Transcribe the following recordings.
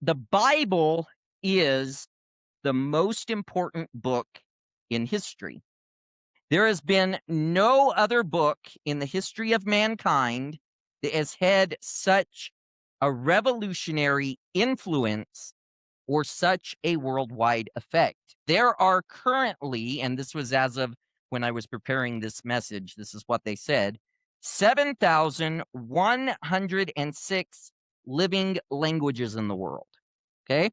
The Bible is the most important book in history. There has been no other book in the history of mankind that has had such a revolutionary influence or such a worldwide effect. There are currently, and this was as of when I was preparing this message, this is what they said, 7,106 living languages in the world. Okay.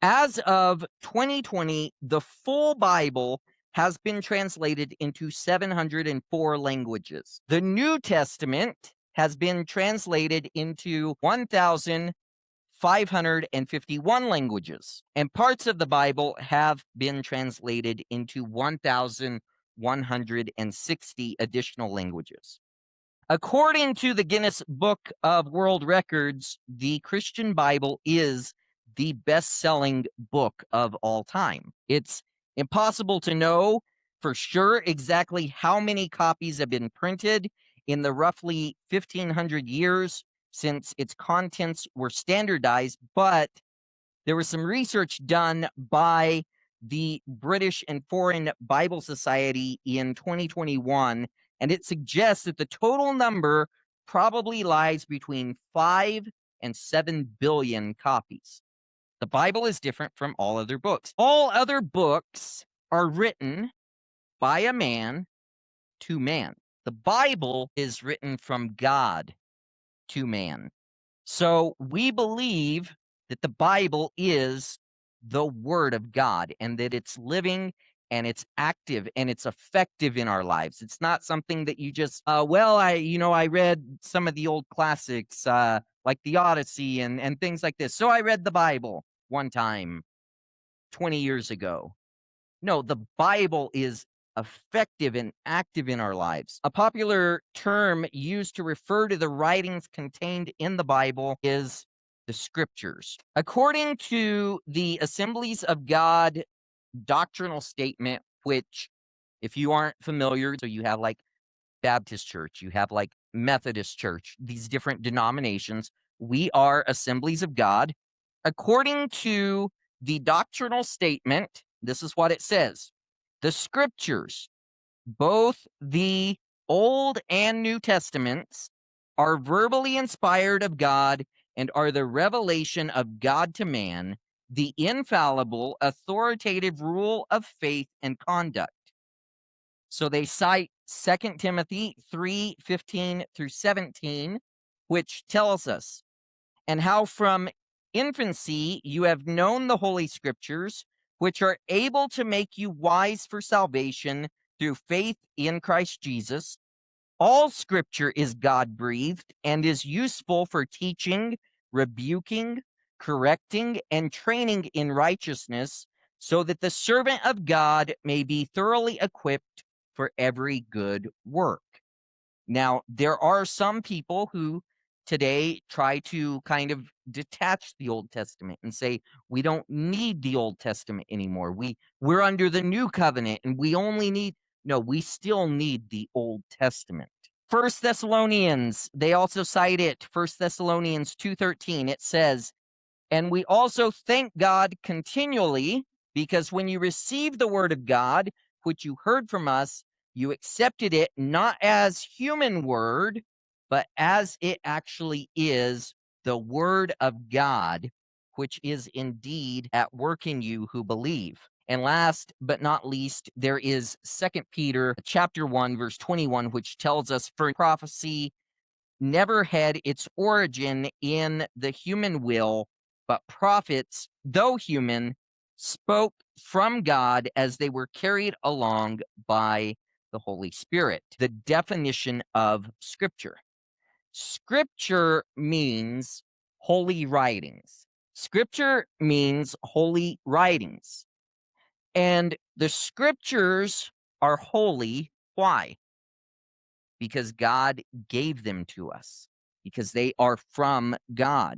As of 2020, the full Bible has been translated into 704 languages. The New Testament has been translated into 1,551 languages, and parts of the Bible have been translated into 1,160 additional languages. According to the Guinness Book of World Records, the Christian Bible is the best-selling book of all time. It's impossible to know for sure exactly how many copies have been printed in the roughly 1,500 years since its contents were standardized, but there was some research done by the British and Foreign Bible Society in 2021, and it suggests that the total number probably lies between 5 and 7 billion copies. The Bible is different from all other books. All other books are written by a man to man. The Bible is written from God to man. So we believe that the Bible is the Word of God and that it's living and it's active and it's effective in our lives. It's not something that you just, I read some of the old classics like the Odyssey and things like this. So I read the Bible one time 20 years ago. No, the Bible is effective and active in our lives. A popular term used to refer to the writings contained in the Bible is the scriptures. According to the Assemblies of God doctrinal statement, which, if you aren't familiar, so you have like Baptist church, you have like Methodist church, these different denominations. We are Assemblies of God. According to the doctrinal statement, this is what it says. The scriptures, both the Old and New Testaments, are verbally inspired of God and are the revelation of God to man, the infallible, authoritative rule of faith and conduct. So they cite 2 Timothy 3:15 through 17, which tells us, and how from infancy you have known the Holy Scriptures, which are able to make you wise for salvation through faith in Christ Jesus. All Scripture is God-breathed and is useful for teaching, rebuking, correcting, and training in righteousness, so that the servant of God may be thoroughly equipped for every good work. Now, there are some people who today try to kind of detach the Old Testament and say, we don't need the Old Testament anymore. We're under the new covenant and we only need, no, we still need the Old Testament. First Thessalonians, they also cite it. First Thessalonians 2:13, it says, and we also thank God continually, because when you received the word of God, which you heard from us, you accepted it not as human word, but as it actually is, the word of God, which is indeed at work in you who believe. And last but not least, there is 2 Peter chapter 1, verse 21, which tells us, for prophecy never had its origin in the human will, but prophets, though human, spoke from God as they were carried along by the Holy Spirit. The definition of Scripture. Scripture means holy writings. Scripture means holy writings. And the Scriptures are holy. Why? Because God gave them to us, because they are from God.